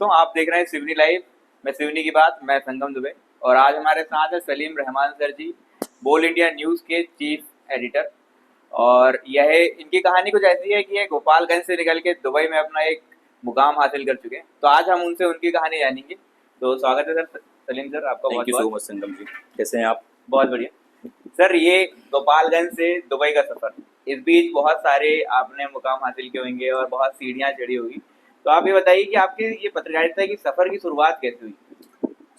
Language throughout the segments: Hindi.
दोस्तों, आप देख रहे हैं सिवनी लाइव। मैं सिवनी की बात, मैं संगम दुबे। और आज हमारे साथ है सलीम रहमान सर जी, बोल इंडिया न्यूज़ के चीफ एडिटर। और यह इनकी कहानी कुछ ऐसी है कि ये गोपालगंज से निकल के दुबई में अपना एक मुकाम हासिल कर चुके हैं। तो आज हम उनसे उनकी कहानी जानेंगे। तो स्वागत है सर, सलीम सर आपका थैंक बहुत यू सो बहुत। मच संगम जी, कैसे हैं आप? बहुत बढ़िया सर। ये गोपालगंज से दुबई का सफर, इस बीच बहुत सारे आपने मुकाम हासिल किए होंगे और बहुत सीढ़ियां चढ़ी होगी। तो आप ये बताइए कि आपके ये पत्रकारिता की सफर की शुरुआत कैसे हुई?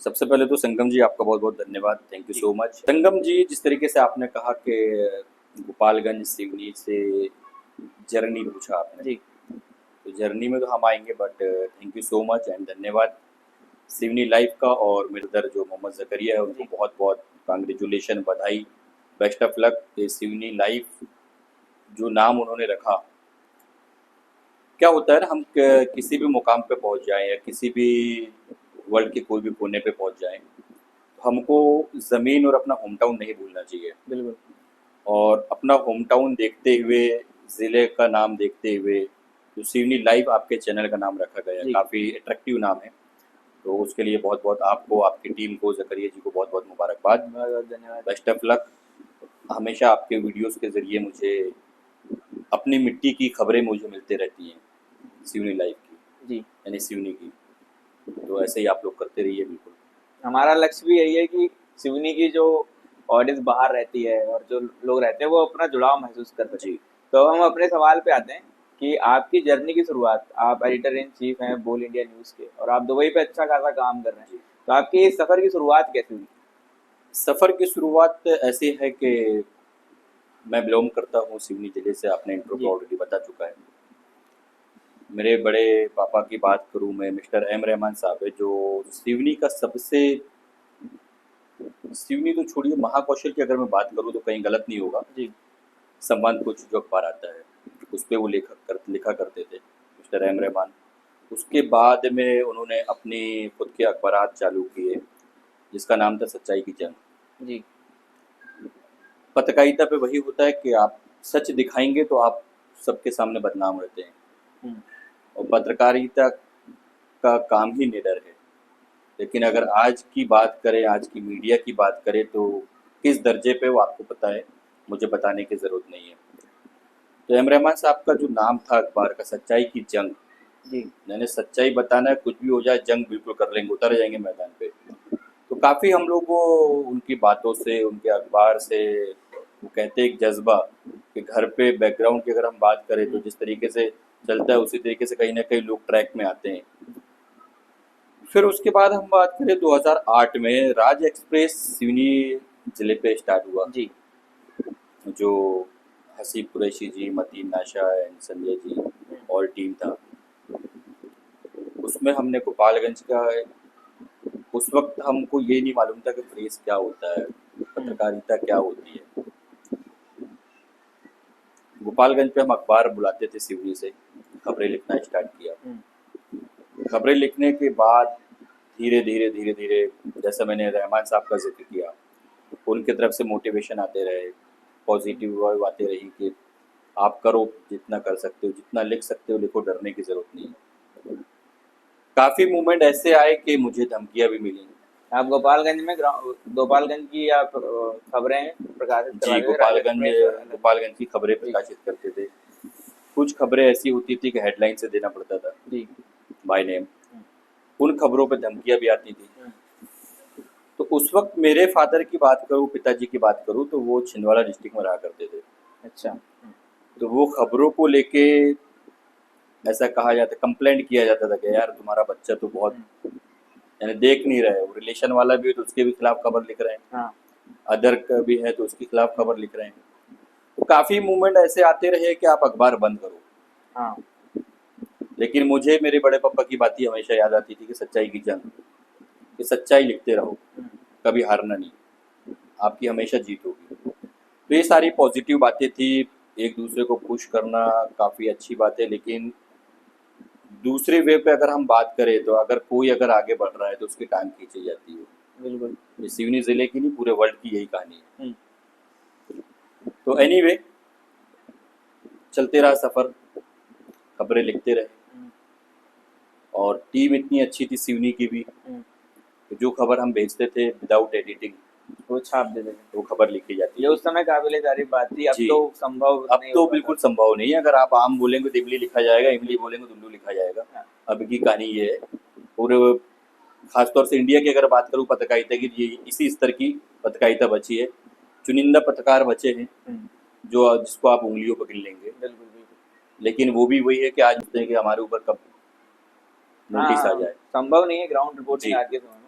सबसे पहले तो संगम जी आपका बहुत बहुत धन्यवाद, थैंक यू जी सो मच। संगम जी, जिस तरीके से आपने कहा कि गोपालगंज सिवनी से जर्नी पूछा आपने, जी तो जर्नी में तो हम आएंगे, but thank you so much and धन्यवाद सिवनी लाइफ का। और मेरे उधर जो मोहम्मद जकरिया है उनको जी बहुत बहुत कांग्रेचुलेशन, बधाई, बेस्ट ऑफ लक। ये सिवनी लाइफ जो नाम उन्होंने रखा, क्या होता है ना, हम किसी भी मुकाम पे पहुंच जाएं या किसी भी वर्ल्ड के कोई भी कोने पे पहुंच जाएं, तो हमको ज़मीन और अपना होम टाउन नहीं भूलना चाहिए। बिल्कुल। और अपना होम टाउन देखते हुए, ज़िले का नाम देखते हुए, जो सिवनी लाइव आपके चैनल का नाम रखा गया है, जी काफ़ी अट्रैक्टिव नाम है। तो उसके लिए बहुत बहुत आपको, आपकी टीम को, जकरिया जी को बहुत बहुत मुबारकबाद, बहुत बहुत धन्यवाद। Best of luck. हमेशा आपके वीडियोस के ज़रिए मुझे अपनी मिट्टी की खबरें मुझे मिलते रहती हैं, सिवनी लाइव की, जी, यानी सिवनी की। तो ऐसे ही आप लोग करते रहिए, बिल्कुल। हमारा लक्ष्य भी यही है कि सिवनी की जो ऑडियंस बाहर रहती है और जो लोग रहते हैं वो अपना जुड़ाव महसूस कर सकें। जी। तो हम अपने सवाल पे आते हैं कि आपकी जर्नी की शुरुआत, आप एडिटर इन चीफ हैं बोल इंडिया न्यूज़ के और आप दुबई पे अच्छा खासा काम कर रहे हैं। जी, तो आपकी इस सफ़र की शुरुआत कैसे हुई? सफ़र की शुरुआत ऐसी है कि मैं बिलोंग करता हूँ सिवनी ज़िले से, आपने इंट्रो जी को ऑलरेडी बता चुका है। मेरे बड़े पापा की बात करूँ मैं, मिस्टर एम रहमान साहब है, जो सिवनी का सबसे, सिवनी तो छोड़िए, महाकौशल की अगर मैं बात करूँ तो कहीं गलत नहीं होगा। जी संवाद कुछ जो अखबार आता है, उस पे वो लिखा करते थे मिस्टर एम रहमान। उसके बाद में उन्होंने अपनी खुद के अखबारात चालू किए, जिसका नाम था सच्चाई की जंग। जी पत्रकारिता पे वही होता है कि आप सच दिखाएंगे तो आप सबके सामने बदनाम रहते हैं, हम्म, और पत्रकारिता का काम ही निडर है। लेकिन अगर आज की बात करें, आज की मीडिया की बात करें, तो किस दर्जे पे वो आपको पता है, मुझे बताने की ज़रूरत नहीं है। तो एम रहमान साहब का जो नाम था अखबार का, सच्चाई की जंग, जी मैंने सच्चाई बताना है, कुछ भी हो जाए जंग बिल्कुल कर लेंगे, उतर जाएंगे मैदान पे। तो काफ़ी हम लोग को उनकी बातों से, उनके अखबार से, वो कहते हैं एक जज्बा, कि घर पे बैकग्राउंड की अगर हम बात करें तो हम्म, जिस तरीके से चलता है उसी तरीके से कहीं ना कहीं लोग ट्रैक में आते हैं। फिर उसके बाद हम बात करें 2008 में राज एक्सप्रेस सिवनी ज़िले पे स्टार्ट हुआ, जी जो हसीब कुरैशी जी, मतीन नाशा एंड संजय जी हम्म, और टीम था। उसमें हमने गोपालगंज का, उस वक्त हमको ये नहीं मालूम था कि प्रेस क्या होता है, हम्म, पत्रकारिता क्या होती है। गोपालगंज पे हम अखबार बुलाते थे सिवनी से, खबरें लिखना स्टार्ट किया। हम्म, खबरें लिखने के बाद धीरे धीरे धीरे धीरे, जैसा मैंने रहमान साहब का जिक्र किया, उनकी तरफ से मोटिवेशन आते रहे, हम्म, पॉजिटिव वाइब आते रही कि आप करो, जितना कर सकते हो, जितना लिख सकते हो लिखो, डरने की ज़रूरत नहीं है। काफ़ी मूवमेंट ऐसे आए कि मुझे धमकियाँ भी मिली। आप गोपालगंज में गोपालगंज की आप खबरें प्रकाशित जी, करवाते थे राज गोपालगंज, एक्सप्रेस और अलग। गोपालगंज की खबरें जी प्रकाशित करते थे। कुछ खबरें ऐसी होती थी कि हेडलाइन से देना पड़ता था, जी बाय नेम। हम्म, उन खबरों पे धमकियाँ भी आती थी। हम्म, तो उस वक्त मेरे फादर की बात करूँ, पिताजी की बात करूँ, तो वो छिंदवाड़ा डिस्ट्रिक्ट में रहा करते थे। अच्छा तो वो खबरों को लेके ऐसा कहा जाता, कंप्लेंट किया जाता था कि यार तुम्हारा बच्चा तो बहुत, हम्म, यानी देख नहीं रहे, वो रिलेशन वाला भी है तो उसके भी खिलाफ खबर लिख रहे हैं, हाँ अदर का भी है तो उसके खिलाफ हम्म, खबर लिख रहे हैं। तो काफ़ी मूवमेंट ऐसे आते रहे कि आप अखबार बंद करो। हाँ लेकिन मुझे मेरे बड़े पापा की बात ही हमेशा याद आती थी कि सच्चाई की जंग, कि सच्चाई लिखते रहो, हम्म, कभी हारना नहीं, आपकी हमेशा जीत होगी। तो ये सारी पॉजिटिव बातें थी, एक दूसरे को पुश करना, काफ़ी अच्छी बात है। लेकिन दूसरे वे पे अगर हम बात करें, तो अगर कोई अगर आगे बढ़ रहा है तो उसकी टांग खींची जाती है। बिल्कुल। ये सिवनी ज़िले की नहीं, पूरे वर्ल्ड की यही कहानी है। हम्म, तो एनीवे, चलते रहा सफ़र, खबरें लिखते रहे। हम्म, और टीम इतनी अच्छी थी सिवनी की भी, कि जो खबर हम भेजते थे विदाउट एडिटिंग वो छाप देते थे। वो खबर लिखी जाती ये थी। उस समय काबिले तारीफ बात थी, अब जी। तो संभव अब नहीं तो हो बिल्कुल पाता। संभव नहीं है, अगर आप आम बोलेंगे तो इमली लिखा जाएगा, इमली बोलेंगे तो उल्लू लिखा जाएगा। हाँ। अब की कहानी ये है। और खासतौर से इंडिया की अगर बात करूँ पत्रकारिता की, ये इसी स्तर की पत्रकारिता बची है। चुनिंदा पत्रकार बचे हैं जो जिसको आप उंगलियों पकड़ लेंगे, बिल्कुल बिल्कुल। लेकिन वो भी वही है कि आज सोचते हैं कि हमारे ऊपर कब नोटिस आ हाँ, जाए। संभव नहीं है ग्राउंड रिपोर्टिंग जी। आज के समय में।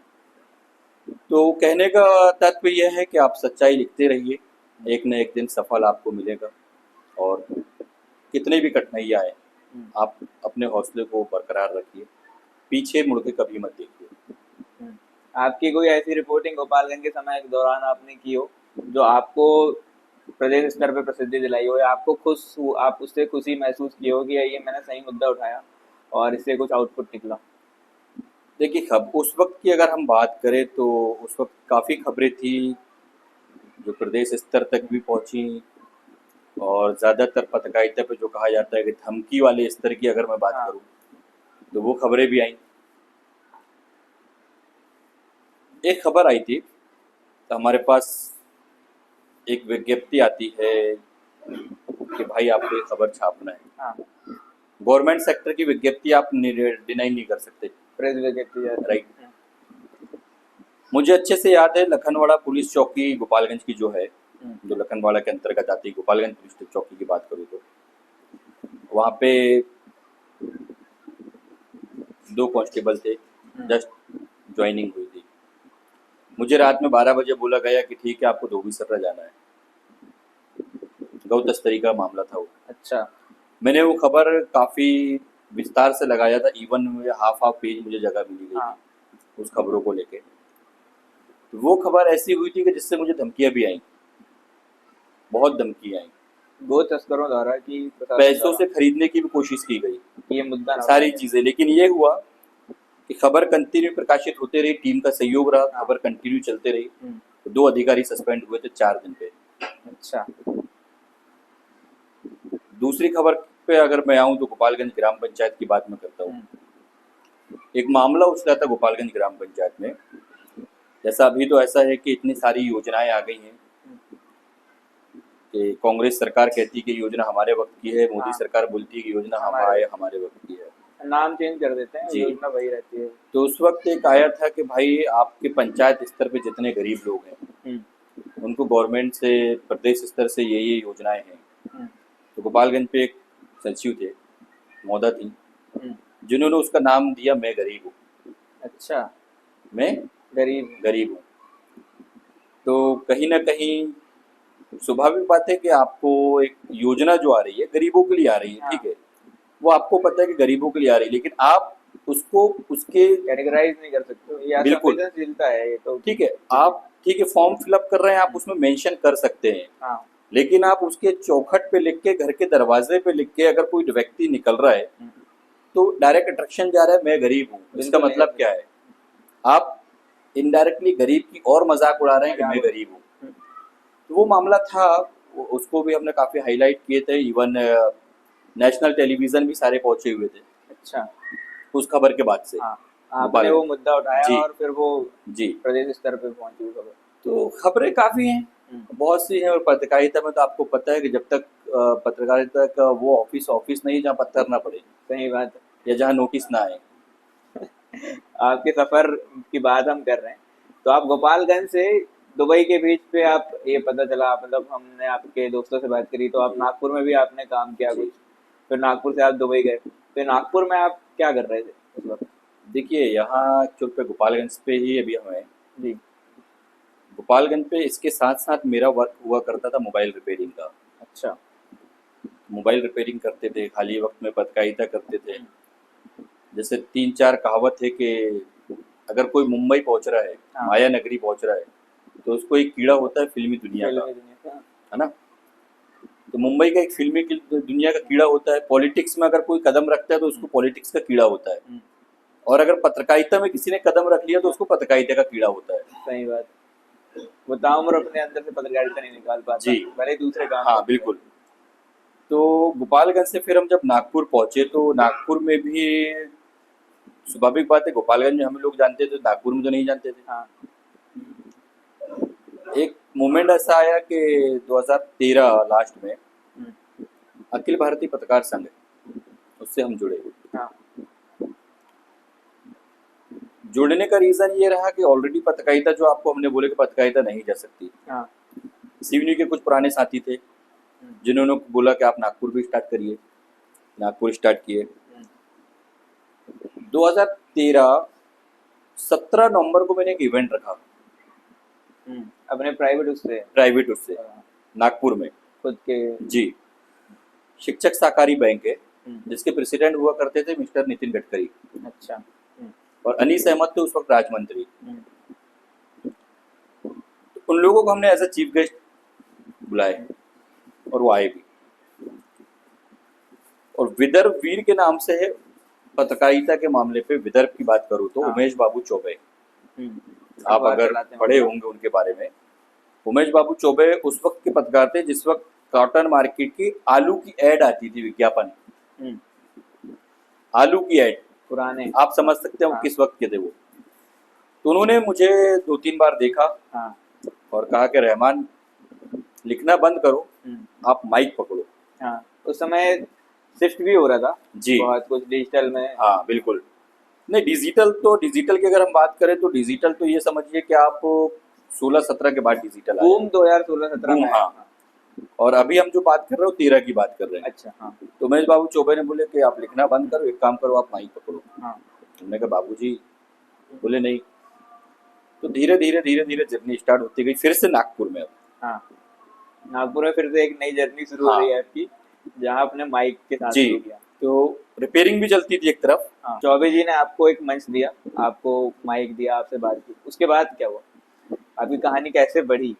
तो कहने का तात्पर्य यह है कि आप सच्चाई लिखते रहिए, एक न एक दिन सफल आपको मिलेगा। और कितनी भी कठिनाइयाँ आए, आप अपने हौसले को बरकरार रखिए, पीछे मुड़ के कभी मत देखिए। आपकी कोई ऐसी रिपोर्टिंग गोपालगंज के समय के दौरान आपने की हो जो आपको प्रदेश स्तर पे प्रसिद्धि दिलाई हो, या आपको आप उससे खुशी महसूस की हो कि ये मैंने सही मुद्दा उठाया और इससे कुछ आउटपुट निकला? देखिए, उस वक्त की अगर हम बात करें तो उस वक्त काफ़ी खबरें थी जो प्रदेश स्तर तक भी पहुंची, और ज़्यादातर पत्रकारिता पे जो कहा जाता है कि धमकी वाले स्तर की अगर मैं बात हाँ। करूं तो वो खबरें भी आई। एक खबर आई थी तो हमारे पास एक विज्ञप्ति आती है कि भाई आपको ये खबर छापना है। हाँ। गवर्नमेंट सेक्टर की विज्ञप्ति आप डिनाई नहीं कर सकते, प्रेस विज्ञप्ति जारी। राइट। मुझे अच्छे से याद है लखनवाड़ा पुलिस चौकी गोपालगंज की जो है, जो लखनवाड़ा के अंतर्गत आती है, गोपालगंज पुलिस चौकी की बात करूँ तो वहाँ पे 2 कांस्टेबल थे, जस्ट ज्वाइनिंग हुई थी। मुझे रात में 12 बजे बोला गया कि ठीक है आपको धोबी सर्रा जाना है। गौ तस्करी का मामला था वो। अच्छा। मैंने वो खबर काफ़ी विस्तार से लगाया था, इवन हाफ पेज मुझे जगह मिली गई हाँ। थी उस खबरों को लेके। वो खबर ऐसी हुई थी कि जिससे मुझे धमकियाँ भी आई, बहुत धमकी आई, गो तस्करों द्वारा कि प्रशासन पैसों द्वारा से खरीदने की भी कोशिश की गई, कि ये मुद्दा ना सारी उठाया जाए। चीज़ें। लेकिन ये हुआ कि खबर कंटिन्यू प्रकाशित होते रही, टीम का सहयोग रहा, खबर कंटिन्यू चलते रही। तो 2 अधिकारी सस्पेंड हुए थे 4 दिन पे। अच्छा। दूसरी खबर पे अगर मैं आऊँ तो गोपालगंज ग्राम पंचायत की बात मैं करता हूँ। एक मामला उछ रहा था गोपालगंज ग्राम पंचायत में। जैसा अभी तो ऐसा है कि इतनी सारी योजनाएं आ गई हैं कि कांग्रेस सरकार कहती है कि योजना हमारे वक्त की है, मोदी हाँ। सरकार बोलती है कि योजना हमारे वक्त की है। नाम चेंज कर देते हैं, जी। योजना वही रहती है। तो उस वक्त एक आया था कि भाई आपके पंचायत स्तर पे जितने गरीब लोग हैं उनको गवर्नमेंट से, प्रदेश स्तर से ये योजनाएं हैं। तो गोपालगंज पे एक सचिव थे, मौदा थी, जिन्होंने उसका नाम दिया मैं गरीब हूँ। अच्छा। मैं गरीब हूँ। तो कहीं ना कहीं स्वाभाविक बात है कि आपको एक योजना जो आ रही है गरीबों के लिए आ रही है, ठीक है, वो आपको पता है कि गरीबों के लिए आ रही है, लेकिन आप उसको उसके कैटेगराइज नहीं कर सकते, ये बिल्कुल संवेदनशीलता है ये तो। ठीक है, आप ठीक है फॉर्म फिलअप कर रहे हैं, आप उसमें मेंशन कर सकते हैं। हाँ। लेकिन आप उसके चौखट पे लिख के, घर के दरवाजे पे लिख के अगर कोई व्यक्ति निकल रहा है तो डायरेक्ट अट्रैक्शन जा रहा है मैं गरीब हूँ। इसका मतलब क्या है, आप इनडायरेक्टली गरीब की और मजाक उड़ा रहे हैं कि मैं गरीब हूँ। तो वो मामला था, उसको भी हमने काफ़ी हाईलाइट किए थे, इवन नेशनल टेलीविज़न भी सारे पहुंचे हुए थे। अच्छा। उस खबर के बाद से हाँ, आपने वो मुद्दा उठाया जी और फिर वो जी प्रदेश स्तर पे पहुंची वो खबर। तो खबरें काफ़ी हैं, बहुत सी हैं। और पत्रकारिता में तो आपको पता है कि जब तक पत्रकारिता का वो ऑफिस नहीं जहाँ पत्थर ना पड़े, सही बात या जहाँ नोटिस ना आए। आपके सफर की बात हम कर रहे हैं, तो आप गोपालगंज से दुबई के बीच पे, आप ये पता चला, मतलब हमने आपके दोस्तों से बात करी तो आप नागपुर में भी आपने काम किया कुछ, फिर नागपुर से आप दुबई गए, फिर नागपुर में आप क्या कर रहे थे उस वक्त? देखिए, यहाँ एक्चुअल पे गोपालगंज पे ही अभी हमें जी। गोपालगंज पे इसके साथ साथ मेरा वर्क हुआ करता था मोबाइल रिपेयरिंग का। अच्छा। मोबाइल रिपेयरिंग करते थे, खाली वक्त में पत्रकारिता करते थे। जैसे 3-4 कहावत है कि अगर कोई मुंबई पहुंच रहा है, माया नगरी पहुंच रहा है, तो उसको एक कीड़ा होता है फिल्मी दुनिया का, है ना। तो मुंबई का एक फिल्मी दुनिया का कीड़ा होता है। पॉलिटिक्स में अगर कोई कदम रखता है तो उसको पॉलिटिक्स का कीड़ा होता है, और अगर पत्रकारिता में किसी ने कदम रख लिया तो उसको पत्रकारिता का कीड़ा होता है। सही बात। वो ताउम्र अपने अंदर से पत्रकारिता नहीं निकाल पाता जी, भले दूसरे काम। हाँ बिल्कुल। तो गोपालगंज से फिर हम जब नागपुर पहुंचे तो नागपुर में भी स्वाभाविक बात है, गोपालगंज में हम लोग जानते थे, नागपुर में तो नहीं जानते थे। हाँ। एक मोमेंट ऐसा आया कि 2013 लास्ट में हम्म, अखिल भारतीय पत्रकार संघ, उससे हम जुड़े। हाँ। जुड़ने का रीजन ये रहा कि ऑलरेडी पत्रकारिता, जो आपको हमने बोले कि पत्रकारिता नहीं जा सकती, हाँ। सिवनी के कुछ पुराने साथी थे जिन्होंने बोला कि आप नागपुर भी स्टार्ट करिए, नागपुर स्टार्ट किए। 2013 17 नवंबर को मैंने एक इवेंट रखा, अपने प्राइवेट उससे नागपुर में खुद के। जी, शिक्षक सहकारी बैंक है, जिसके प्रेसिडेंट हुआ करते थे मिस्टर नितिन गडकरी। अच्छा। और अनीस अहमद थे उस वक्त राज्य मंत्री। तो उन लोगों को हमने एज अ चीफ गेस्ट बुलाए और वो आए भी। और विदर्भ वीर के नाम से है पत्रकारिता के मामले पे, विदर्भ की बात करूँ तो उमेश बाबू चौबे, आप अगर पढ़े होंगे उनके बारे में। उमेश बाबू चौबे उस वक्त के पत्रकार थे जिस वक्त कॉटन मार्केट की आलू की एड आती थी, विज्ञापन, आलू की एड पुराने, आप समझ सकते हो किस वक्त के थे वो। तो उन्होंने मुझे 2-3 बार देखा और कहा कि रहमान लिखना बंद करो, आप माइक पकड़ो। उस समय शिफ्ट भी हो रहा था जी, बहुत कुछ डिजिटल में। हाँ बिल्कुल। नहीं, डिजिटल की अगर हम बात करें तो डिजिटल तो ये समझिए कि आप 16-17 के बाद डिजिटल आया। बूम 2016-17 में। हाँ। और अभी हम जो बात कर रहे हो 13 की बात कर रहे हैं। अच्छा। हाँ। तो उमेश बाबू चौबे ने बोले कि आप लिखना बंद करो, एक काम करो, आप माइक पकड़ो। हाँ। हमने कहा बाबूजी, बोले नहीं। तो धीरे धीरे जर्नी स्टार्ट होती गई, फिर से नागपुर में। अब हाँ, नागपुर में फिर से एक नई जर्नी शुरू हो रही है आपकी, जहाँ आपने माइक के साथ शुरू किया। तो रिपेयरिंग भी चलती थी एक तरफ। हाँ। चौबे जी ने आपको एक मंच दिया, आपको माइक दिया, आपसे बात की, उसके बाद क्या हुआ, आपकी कहानी कैसे बढ़ी?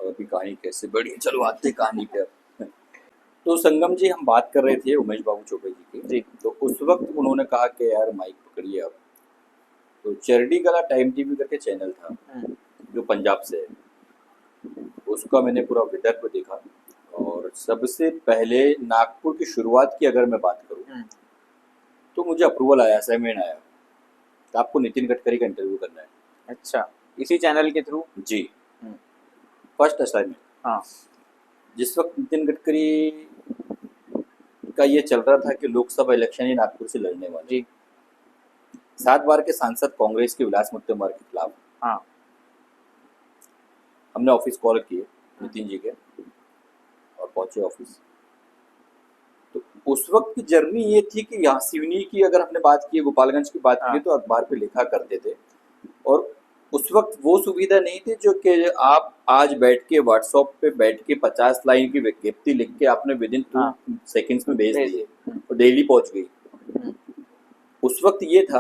और अभी कहानी कैसे बढ़ी, चलो आते कहानी पे। तो संगम जी, हम बात कर रहे थे उमेश बाबू चौबे जी की। तो उस वक्त उन्होंने कहा कि यार माइक पकड़िए अब। तो चरडी कला टाइम टीवी करके चैनल था जो पंजाब से है, उसका मैंने पूरा विदर्भ देखा। और सबसे पहले नागपुर की शुरुआत की अगर मैं बात करूं तो मुझे अप्रूवल आया, असाइनमेंट आया, तो आपको नितिन गडकरी का इंटरव्यू करना है। अच्छा, इसी चैनल के थ्रू? जी, फर्स्ट असाइनमेंट। हाँ। जिस वक्त नितिन गडकरी का ये चल रहा था कि लोकसभा इलेक्शन ही नागपुर से लड़ने वाले, जी, 7 बार के सांसद कांग्रेस के विलास मुत्तेमवार के खिलाफ। हाँ। हमने ऑफिस कॉल किए नितिन जी के और पहुंचे ऑफिस। तो उस वक्त की जर्नी ये थी कि यहाँ सिवनी की अगर हमने बात की, गोपालगंज की बात की, तो अखबार पे लिखा करते थे। और उस वक्त वो सुविधा नहीं थी जो कि आप आज बैठ के व्हाट्सएप पे बैठ के 50 लाइन की विज्ञप्ति लिख के आपने विद इन 2 सेकेंड्स में भेज दिए और डेली पहुंच गई। उस वक्त ये था,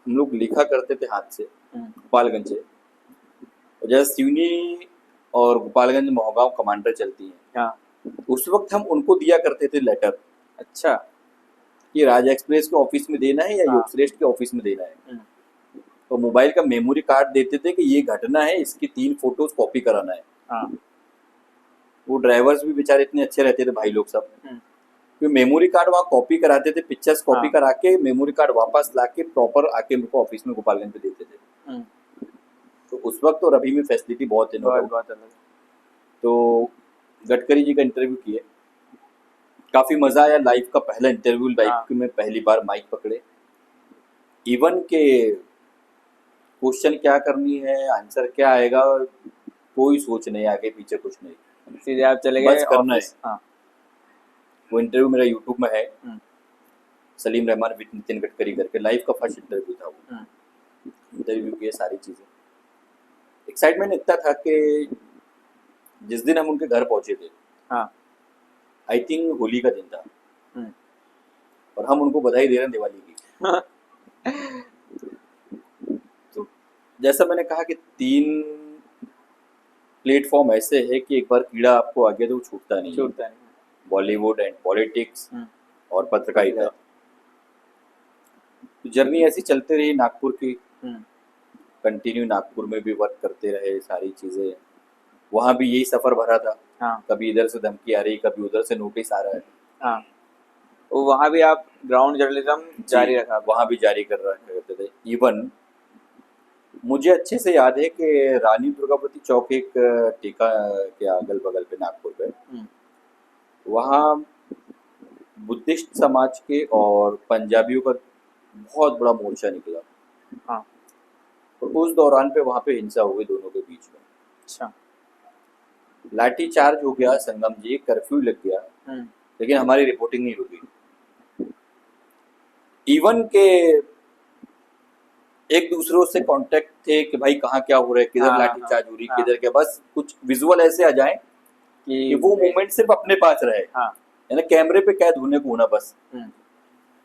हम लोग लिखा करते थे हाथ से गोपालगंज से। और जैसे सिवनी और गोपालगंज मोहगांव कमांडर चलती है, उस वक्त हम उनको दिया करते थे लेटर। अच्छा, कि राज एक्सप्रेस के ऑफिस में देना है या योग श्रेष्ठ के ऑफिस में देना है। तो मोबाइल का मेमोरी कार्ड देते थे कि ये घटना है, इसकी 3 फोटोज कॉपी कराना है। वो ड्राइवर्स भी बेचारे इतने अच्छे रहते थे भाई लोग सब, क्योंकि मेमोरी कार्ड वहाँ कॉपी कराते थे, पिक्चर्स कॉपी करा के मेमोरी कार्ड वापस ला के प्रॉपर आके मेरे ऑफिस में गोपालगंज पे देते थे। तो उस वक्त और अभी में फैसिलिटी बहुत है, बहुत अलग। तो गडकरी जी का इंटरव्यू किए, काफी मजा आया। लाइफ का पहला इंटरव्यू, लाइफ में पहली बार माइक पकड़े। इवन के क्वेश्चन क्या करनी है, आंसर क्या आएगा, कोई सोच नहीं, आगे पीछे कुछ नहीं, सीधे आप चले गए, बस करना है। वो इंटरव्यू मेरा यूट्यूब में है, सलीम रहमान विद नितिन गडकरी करके, लाइफ का फर्स्ट इंटरव्यू था वो। इंटरव्यू किए, सारी चीजें। एक्साइटमेंट इतना था कि जिस दिन हम उनके घर पहुंचे थे, आई थिंक होली का दिन था, और हम उनको बधाई दे रहे हैं दिवाली की। तो जैसा मैंने कहा कि 3 प्लेटफॉर्म ऐसे है कि एक बार कीड़ा आपको आ गया तो वो छूटता नहीं। बॉलीवुड एंड पॉलिटिक्स और पत्रकारिता। तो जर्नी ऐसी चलते रही नागपुर की, कंटिन्यू नागपुर में भी वर्क करते रहे, सारी चीजें। वहाँ भी यही सफर भरा था। कभी इधर से धमकी आ रही, कभी उधर से नोटिस आ रहा है। वो वहाँ भी आप ग्राउंड जर्नलिज्म जारी रखा? वहाँ भी जारी कर रहा करते थे। इवन मुझे अच्छे से याद है कि रानी दुर्गावती चौक एक टीका के अगल बगल पे नागपुर पे, वहाँ बुद्धिस्ट समाज के और पंजाबियों का बहुत बड़ा मोर्चा निकला। हाँ। और उस दौरान पे वहाँ पे हिंसा हो गई दोनों के बीच में। अच्छा। लाठी चार्ज हो गया संगम जी, कर्फ्यू लग गया, लेकिन हमारी रिपोर्टिंग नहीं रुकी। इवन के एक दूसरों से कांटेक्ट थे कि भाई कहाँ क्या हो रहा है, किधर लाठी चार्ज हो रही, किधर क्या, बस कुछ विजुअल ऐसे आ जाए कि वो मोमेंट सिर्फ अपने पास रहे, है ना, कैमरे पे कैद होने को होना बस।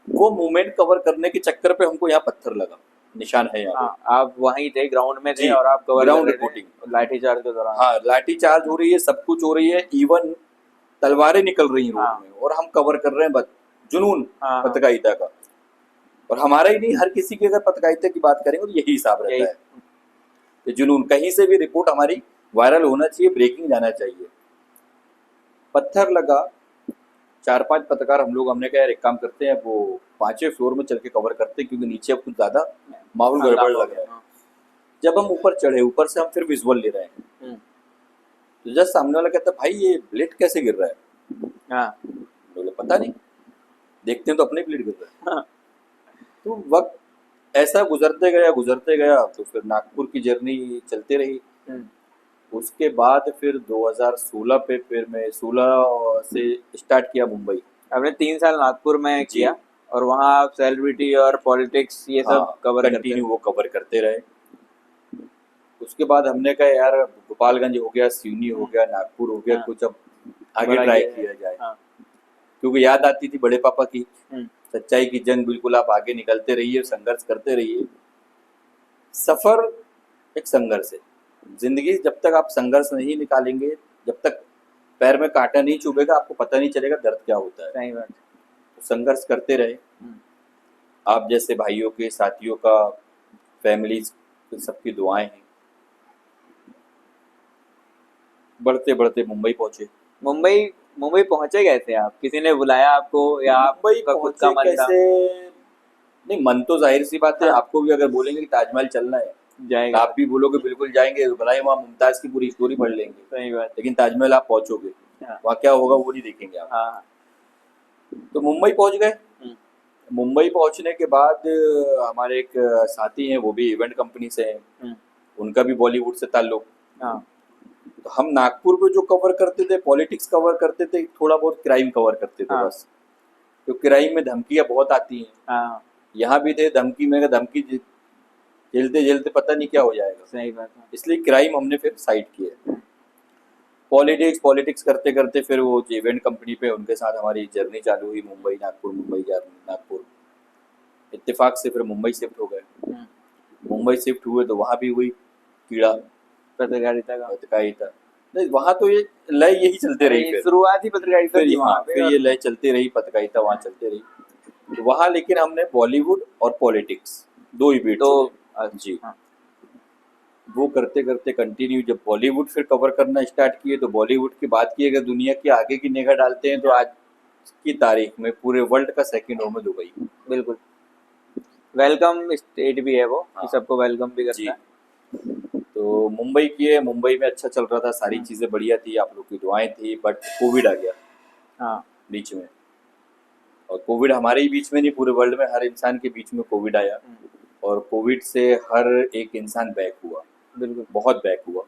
वो मोमेंट कवर करने के चक्कर पे हमको यहाँ पत्थर लगा, निशान है यहाँ। आप वहीं थे, ग्राउंड में थे और आप कवर ग्राउंड रिपोर्टिंग लाठी चार्ज के दौरान। हाँ, लाठी चार्ज हो रही है, सब कुछ हो रही है, इवन तलवारें निकल रही हैं रोड में, और हम कवर कर रहे हैं बस जुनून पत्रकारिता का। और हमारा ही नहीं, हर किसी की अगर पत्रकारिता की बात करेंगे तो यही हिसाब रहता है कि जुनून, कहीं से भी रिपोर्ट हमारी वायरल होना चाहिए, ब्रेकिंग जाना चाहिए। पत्थर लगा, 4-5 पत्रकार हम लोग, हमने कहा यार एक काम करते हैं, वो 5वें फ्लोर में चल के कवर करते हैं, क्योंकि नीचे अब कुछ ज्यादा माहौल गड़बड़ लग रहा है। जब हम ऊपर चढ़े, ऊपर से हम फिर विजुअल ले रहे हैं, तो जस्ट सामने वाला कहता भाई ये ब्लेड कैसे गिर रहा है? बोले पता नहीं, देखते हैं तो अपने ब्लेड गिर रहा है। तो वक्त ऐसा गुजरते गया, तो फिर नागपुर की जर्नी चलते रही। उसके बाद फिर 2016 पे फिर मैं 16 से स्टार्ट किया मुंबई। आपने 3 साल नागपुर में किया और वहाँ आप सेलिब्रिटी और पॉलिटिक्स ये सब कवर कंटिन्यू वो कवर करते रहे। उसके बाद हमने कहा यार गोपालगंज हो गया, सिवनी हो गया, नागपुर हो गया, कुछ अब आगे ट्राई किया जाए। क्योंकि याद आती थी बड़े पापा की, सच्चाई की जंग, बिल्कुल आप आगे निकलते रहिए, संघर्ष करते रहिए। सफर एक संघर्ष है, जिंदगी जब तक आप संघर्ष नहीं निकालेंगे, जब तक पैर में कांटा नहीं चुभेगा, आपको पता नहीं चलेगा दर्द क्या होता है। सही बात। संघर्ष करते रहे, आप जैसे भाइयों के, साथियों का, फैमिली सबकी दुआएं हैं। बढ़ते बढ़ते मुंबई पहुंचे। मुंबई पहुंचे कैसे आप? किसी ने बुलाया आपको या आपका खुद का मन था? नहीं, मन तो जाहिर सी बात है, आपको भी अगर बोलेंगे कि ताजमहल चलना है जाएगा, आप भी बोलोगे बिल्कुल जाएंगे, भलाई वहाँ मुमताज की पूरी स्टोरी पढ़ लेंगे। सही बात। लेकिन ताजमहल आप पहुंचोगे, वहाँ क्या होगा वो नहीं देखेंगे आप। तो मुंबई पहुंच गए। मुंबई पहुंचने के बाद हमारे एक साथी हैं, वो भी इवेंट कंपनी से हैं, उनका भी बॉलीवुड से ताल्लुक। तो हम नागपुर में जो कवर करते थे, पॉलिटिक्स कवर करते थे, थोड़ा बहुत क्राइम कवर करते थे बस। तो क्राइम में धमकियां बहुत आती हैं। यहाँ भी थे, धमकी में धमकी झेलते झेलते पता नहीं क्या हो जाएगा। सही बात है। इसलिए क्राइम हमने फिर साइड किया। पॉलिटिक्स करते करते फिर वो इवेंट कंपनी पे उनके साथ हमारी जर्नी चालू हुई, मुंबई नागपुर। इत्तेफाक से फिर मुंबई शिफ्ट हो गए। मुंबई शिफ्ट हुए तो वहाँ भी हुई कीड़ा पत्रकारिता नहीं, वहाँ तो ये लय यही चलते रही, फिर शुरुआती पत्रकारिता थी वहाँ पे, फिर ये लय चलते रही, पत्रकारिता वहाँ चलते रही। तो वहाँ लेकिन हमने बॉलीवुड और पॉलिटिक्स दो ही बीट जी। वो करते करते कंटिन्यू, जब बॉलीवुड फिर कवर करना स्टार्ट किए, तो बॉलीवुड की बात की अगर दुनिया की आगे की निगाह डालते हैं तो आज की तारीख में पूरे वर्ल्ड का सेकंड होम है दुबई। बिल्कुल वेलकम स्टेट भी है वो, सबको वेलकम भी करता है। तो मुंबई किए, मुंबई में अच्छा चल रहा था, सारी चीज़ें बढ़िया थी, आप लोग की दुआएं थी, बट कोविड आ गया बीच में। और कोविड हमारे ही बीच में नहीं, पूरे वर्ल्ड में हर इंसान के बीच में कोविड आया। और कोविड से हर एक इंसान बैक हुआ, बिल्कुल बहुत बैक हुआ।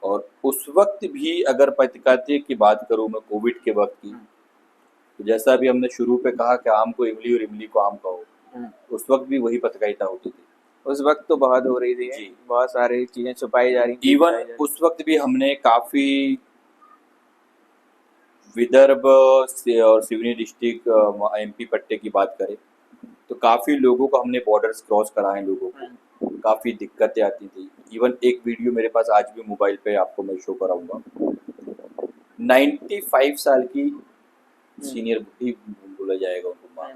और उस वक्त भी अगर पत्रकारिता की बात करूँ मैं, कोविड के वक्त की, तो जैसा अभी हमने शुरू पे कहा कि आम को इमली और इमली को आम कहो, उस वक्त भी वही पत्रकारिता होती थी। उस वक्त तो बहुत हो रही थी, बहुत सारी चीजें छुपाई जा रही थी। इवन उस वक्त भी हमने काफी विदर्भ और सिवनी डिस्ट्रिक्ट एमपी पट्टे की बात करें तो काफी लोगों को हमने बॉर्डर्स क्रॉस कराए, लोगों को काफी दिक्कतें आती थी। इवन एक वीडियो मेरे पास आज भी मोबाइल पे आपको मैं शो कराऊंगा। 95 साल की सीनियर बुढ़ी बोला जाएगा उनको,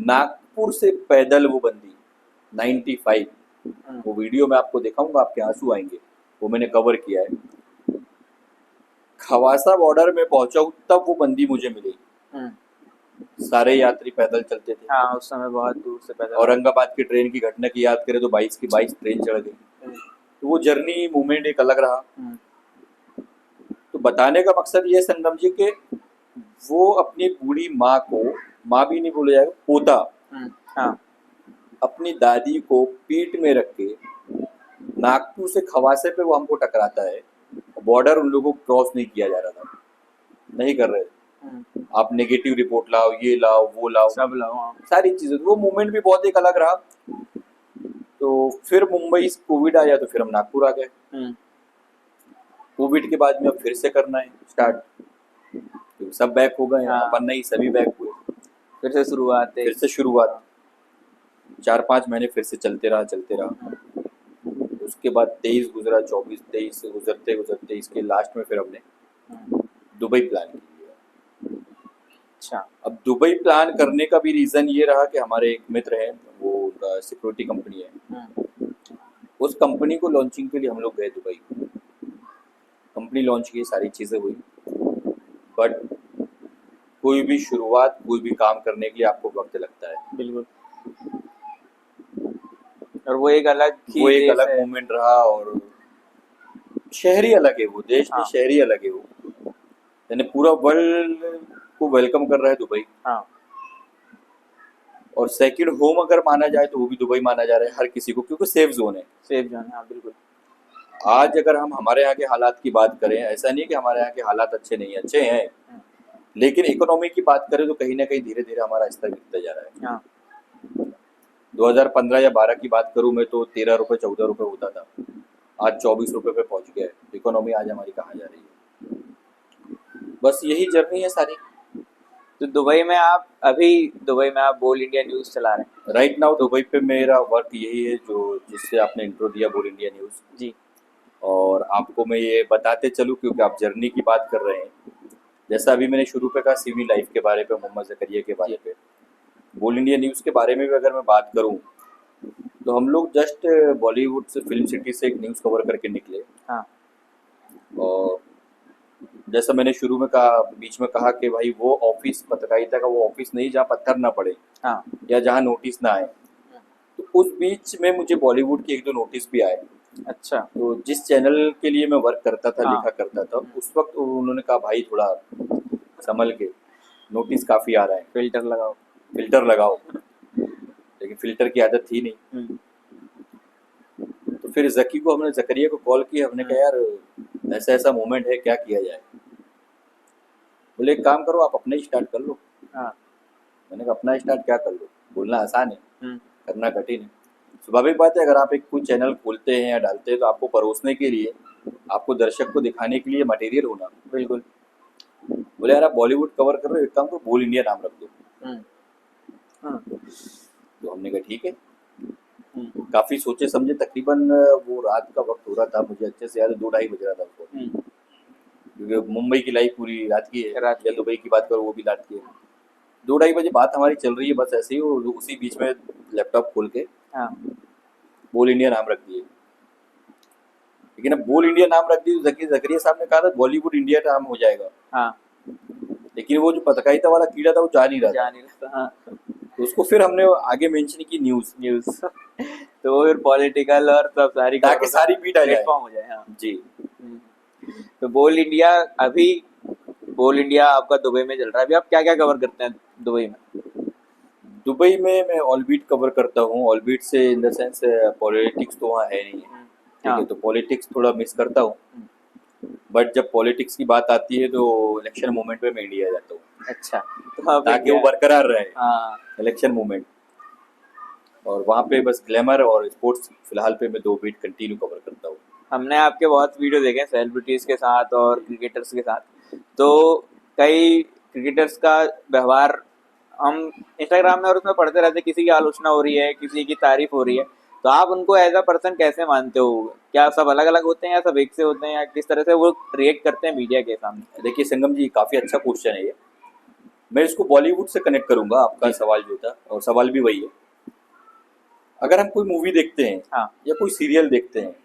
नागपुर से पैदल वो बंदी 95, वो वीडियो मैं आपको दिखाऊंगा, आपके आंसू आएंगे। वो मैंने कवर किया है। खवासा बॉर्डर में पहुंचा हूँ तब वो बंदी मुझे मिली, सारे यात्री पैदल चलते थे। हाँ, उस समय बहुत दूर से पैदल। औरंगाबाद की ट्रेन की घटना की याद करें तो 22 की 22 ट्रेन चढ़ गई। तो वो जर्नी मूवमेंट एक अलग रहा। तो बताने का मकसद ये है संगम जी के वो अपनी बूढ़ी माँ को, माँ भी नहीं बोला जाएगा, पोता, हाँ, अपनी दादी को पीठ में रख के नागपुर से खवासे पे वो हमको टकराता है। बॉर्डर उन लोगों को क्रॉस नहीं किया जा रहा था, नहीं कर रहे थे। आप नेगेटिव रिपोर्ट लाओ, ये लाओ, वो लाओ, सब लाओ। हाँ। सारी चीजें, वो मूवमेंट भी बहुत एक अलग रहा। तो फिर मुंबई कोविड आया तो फिर हम नागपुर आ गए। कोविड के बाद में अब फिर से करना है स्टार्ट, तो सब बैक हो गए। हाँ। अपन नहीं, सभी बैक हुए। फिर से शुरुआत 4-5 महीने फिर से चलते रहा। उसके बाद 23 गुजरा, 24 23 से गुजरते गुजरते इसके लास्ट में फिर हमने दुबई प्लान किया। अच्छा। अब दुबई प्लान करने का भी रीज़न ये रहा कि हमारे एक मित्र हैं, वो उनका सिक्योरिटी कंपनी है। उस कंपनी को लॉन्चिंग के लिए हम लोग गए दुबई। कंपनी लॉन्च की, सारी चीज़ें हुई, बट कोई भी शुरुआत, कोई भी काम करने के लिए आपको वक्त लगता है। बिल्कुल। और वो एक अलग मोमेंट रहा। और शहरी अलग है वो, देश में शहरी अलग है वो, यानी पूरा वर्ल्ड को वेलकम कर रहा है दुबई। हाँ। और सेकंड होम अगर माना जाए तो वो भी दुबई माना जा रहा है हर किसी को, क्योंकि सेफ जोन है। हाँ, बिल्कुल। आज अगर हम हमारे यहाँ के हालात की बात करें, ऐसा नहीं कि हमारे यहाँ के हालात अच्छे नहीं, अच्छे हैं, लेकिन इकोनॉमी की बात करें तो कहीं ना कहीं धीरे धीरे हमारा स्तर गिरता जा रहा है। 2015 या 12 की बात करूं मैं तो 13 रुपये 14 रुपये होता था, आज 24 रुपये पे पहुंच गया है। इकोनॉमी आज हमारी कहाँ जा रही है। बस यही जर्नी है सारी। तो दुबई में आप बोल इंडिया न्यूज़ चला रहे हैं राइट नाउ। दुबई पे मेरा वर्क यही है जो जिससे आपने इंट्रो दिया, बोल इंडिया न्यूज़ जी। और आपको मैं ये बताते चलूँ क्योंकि आप जर्नी की बात कर रहे हैं। जैसा अभी मैंने शुरू पे कहा सिवी लाइफ के बारे पे, मोहम्मद ज़करिया के बारे पे, बोल इंडिया न्यूज़ के बारे में भी अगर मैं बात करूं तो हम लोग जस्ट बॉलीवुड से, फिल्म सिटी से एक न्यूज़ कवर करके निकले। हाँ। और जैसा मैंने शुरू में कहा, बीच में कहा कि भाई वो ऑफिस, पत्रकारिता का वो ऑफिस नहीं जहाँ पत्थर ना पड़े। हाँ। या जहाँ नोटिस ना आए। तो उस बीच में मुझे बॉलीवुड के 1-2 नोटिस भी आए। अच्छा। तो जिस चैनल के लिए मैं वर्क करता था, लिखा करता था, उस वक्त उन्होंने कहा भाई थोड़ा संभल के, नोटिस काफ़ी आ रहा है, फिल्टर लगाओ। लेकिन फिल्टर की आदत थी नहीं। तो फिर ज़करिया को कॉल किया। हमने कहा यार ऐसा ऐसा मोमेंट है, क्या किया जाए। बोले एक काम करो, आप अपने ही स्टार्ट कर लो। मैंने कहा अपना स्टार्ट क्या कर लो, बोलना आसान है, करना कठिन है। स्वाभाविक बात है, अगर आप एक कोई चैनल खोलते हैं या डालते हैं तो आपको परोसने के लिए, आपको दर्शक को दिखाने के लिए मटेरियल होना। बिल्कुल। बोले यार आप बॉलीवुड कवर कर रहे हो, एक काम करो बोल इंडिया नाम रख दो। तो हमने कहा ठीक है। काफ़ी सोचे समझे, तकरीबन वो रात का वक्त हो रहा था, मुझे अच्छे से याद है 2-2:30 बज रहा था उसको, क्योंकि मुंबई की लाइफ पूरी रात की है, या दुबई की बात करो वो भी रात की है। 2-2:30 बजे बात हमारी चल रही है, बस ऐसे ही। उसी बीच में लैपटॉप खोल के बोल इंडिया नाम रख दिए। लेकिन अब बोल इंडिया नाम रख दिए, ज़करिया साहब ने कहा था बॉलीवुड इंडिया नाम हो जाएगा। लेकिन वो जो पत्रकारिता वाला कीड़ा था वो जा नहीं रहा था। तो उसको फिर हमने आगे मेंशन की न्यूज़ तो वो फिर पॉलिटिकल और सब सारी ताकि सारी बीट आ जाए। हो जाए। हाँ जी। तो बोल इंडिया आपका दुबई में चल रहा है। अभी आप क्या क्या कवर करते हैं दुबई में? दुबई में मैं ऑल बीट कवर करता हूँ। ऑल बीट से इन द सेंस पॉलिटिक्स तो वहाँ है नहीं है, ठीक है, तो पॉलिटिक्स थोड़ा मिस करता हूँ। बट जब पॉलिटिक्स की बात आती है तो इलेक्शन मोमेंट पे मैं इंडिया जाता हूँ। अच्छा। तो ताकि वो बरकरार रहे इलेक्शन मोमेंट। और वहाँ पे बस ग्लैमर और स्पोर्ट्स फिलहाल पे मैं 2 बीट कंटिन्यू कवर करता हूँ। हमने आपके बहुत वीडियो देखे हैं सेलिब्रिटीज़ के साथ और क्रिकेटर्स के साथ। तो कई क्रिकेटर्स का व्यवहार हम इंस्टाग्राम में और उसमें पढ़ते रहते हैं, किसी की आलोचना हो रही है, किसी की तारीफ हो रही है, तो आप उनको एज अ पर्सन कैसे मानते हो? क्या सब अलग अलग होते हैं या सब एक से होते हैं, या किस तरह से वो रिएक्ट करते हैं मीडिया के सामने? देखिए संगम जी, काफ़ी अच्छा क्वेश्चन है ये। मैं इसको बॉलीवुड से कनेक्ट करूंगा, आपका सवाल जो था, और सवाल भी वही है। अगर हम कोई मूवी देखते हैं या कोई सीरियल देखते हैं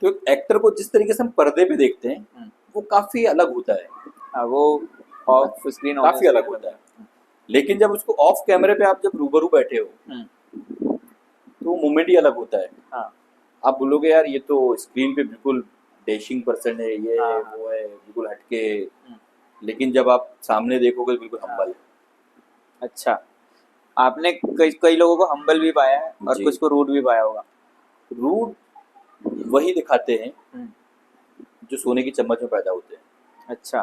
तो एक्टर को जिस तरीके से हम पर्दे पे देखते हैं वो काफ़ी अलग होता है। वो ऑफ स्क्रीन काफी अलग होता है। लेकिन जब उसको ऑफ कैमरे पे आप जब रूबरू बैठे हो तो मूवमेंट ही अलग होता है। हाँ आप बोलोगे यार ये तो स्क्रीन पे बिल्कुल डैशिंग पर्सन है, ये हाँ वो है, बिल्कुल हटके, लेकिन जब आप सामने देखोगे तो बिल्कुल हम्बल है। अच्छा, आपने कई कई लोगों को हम्बल भी पाया है और जी। कुछ को रूड भी पाया होगा। रूट वही दिखाते हैं जो सोने की चम्मच में पैदा होते हैं। अच्छा।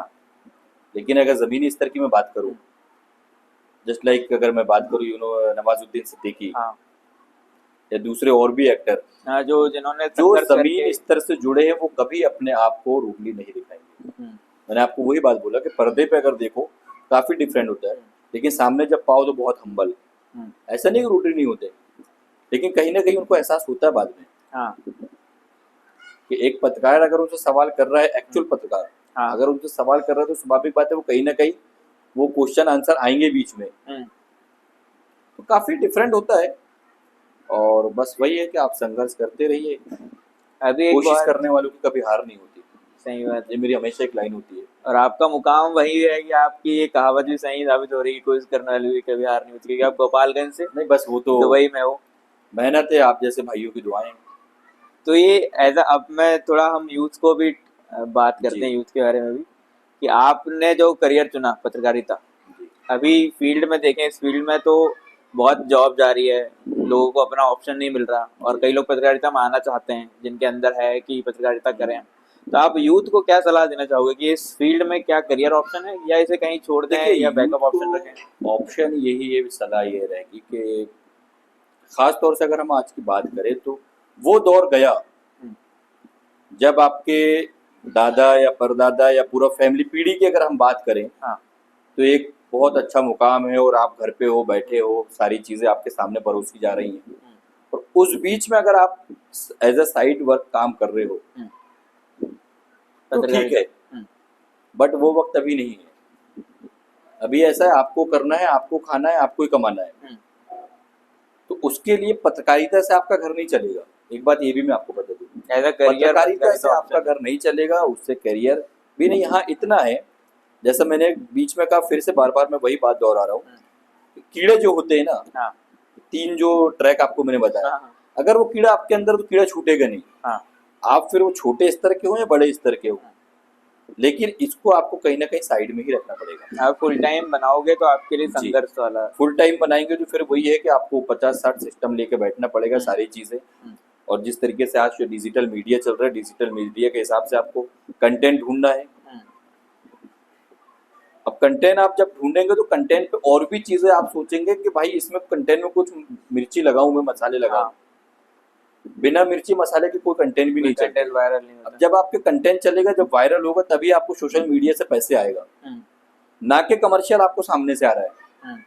लेकिन अगर जमीनी स्तर की मैं बात करूं, जस्ट लाइक अगर मैं बात करूं नवाजुद्दीन सिद्दीकी हाँ या दूसरे और भी एक्टर हाँ, जो जिन्होंने जो संघर्ष जमीन करके स्तर से जुड़े हैं वो कभी अपने आप को रूडली नहीं दिखाएंगे। मैंने आपको वही बात बोला कि पर्दे पे अगर देखो काफी डिफरेंट होता है, लेकिन सामने जब पाओ तो बहुत हम्बल। ऐसा नहीं कि रूडली नहीं होते, लेकिन कहीं ना कहीं उनको एहसास होता है बाद में हाँ कि एक पत्रकार अगर उनसे सवाल कर रहा है, एक्चुअल पत्रकार हाँ अगर उनसे सवाल कर रहा है तो स्वाभाविक बात है वो कहीं ना कहीं वो क्वेश्चन आंसर आएंगे बीच में, तो काफी डिफरेंट होता है। और बस वही है कि आप संघर्ष करते रहिए, अभी एक कोशिश बार करने वालों की कभी हार नहीं होती। सही बात ये मेरी हमेशा एक लाइन होती है। और आपका मुकाम वही है कि आपकी ये कहावत भी सही साबित हो रही है कि कोशिश करने वाली भी कभी हार नहीं होती, क्योंकि आप गोपालगंज से नहीं बस वो तो दुबई में हो। मेहनत है, आप जैसे भाइयों की दुआएं। तो ये एज अब मैं थोड़ा हम यूथ को भी बात करते जी हैं, यूथ के बारे में भी, कि आपने जो करियर चुना पत्रकारिता, जी अभी फील्ड में देखें, इस फील्ड में तो बहुत जॉब जा रही है, लोगों को अपना ऑप्शन नहीं मिल रहा और कई लोग पत्रकारिता में आना चाहते हैं जिनके अंदर है कि पत्रकारिता करें। तो आप यूथ को क्या सलाह देना चाहोगे कि इस फील्ड में क्या करियर ऑप्शन है या इसे कहीं छोड़ दें देखिए या यूथ बैकअप ऑप्शन को रखें? ऑप्शन यही है, सलाह ये रहेगी कि खास तौर से अगर हम आज की बात करें तो वो दौर गया जब आपके दादा या परदादा या पूरा फैमिली पीढ़ी की अगर हम बात करें हाँ तो एक बहुत अच्छा मुकाम है और आप घर पे हो, बैठे हो, सारी चीजें आपके सामने परोसी जा रही हैं, और उस बीच में अगर आप एज अ साइड वर्क काम कर रहे हो तो ठीक है, बट वो वक्त अभी नहीं है। अभी ऐसा है आपको करना है, आपको खाना है, आपको ही कमाना है। तो उसके लिए पत्रकारिता से आपका घर नहीं चलेगा। एक बात ये भी मैं आपको बता दूं, एज अ करियर पत्रकारिता से आपका घर नहीं चलेगा, उससे करियर भी नहीं। यहाँ इतना है, जैसा मैंने बीच में कहा, फिर से बार बार मैं वही बात दोहरा रहा हूँ, कीड़े जो होते हैं ना, हाँ 3 जो ट्रैक आपको मैंने बताया, हाँ अगर वो कीड़ा आपके अंदर, तो कीड़ा छूटेगा नहीं। हाँ आप फिर वो छोटे स्तर के हो या बड़े स्तर के हो, लेकिन इसको आपको कहीं ना कहीं साइड में ही रखना पड़ेगा। आप फुल टाइम बनाओगे तो आपके लिए जी संघर्ष वाला। फुल टाइम बनाएंगे तो फिर वही है कि आपको 50-60 सिस्टम लेके बैठना पड़ेगा, सारी चीजें। और जिस तरीके से आज जो डिजिटल मीडिया चल रहा है, डिजिटल मीडिया के हिसाब से आपको कंटेंट ढूंढना है। अब कंटेंट आप जब ढूंढेंगे तो कंटेंट पे और भी चीजें आप सोचेंगे कि भाई इसमें कंटेंट में कुछ मिर्ची लगाऊं, मैं मसाले लगाऊं। बिना मिर्ची मसाले के कोई कंटेंट भी नहीं चलता। कंटेंट वायरल नहीं अब होता। जब आपके कंटेंट चलेगा, जब वायरल होगा, तभी आपको सोशल मीडिया से पैसे आएगा, ना कि कमर्शियल आपको सामने से आ रहा है।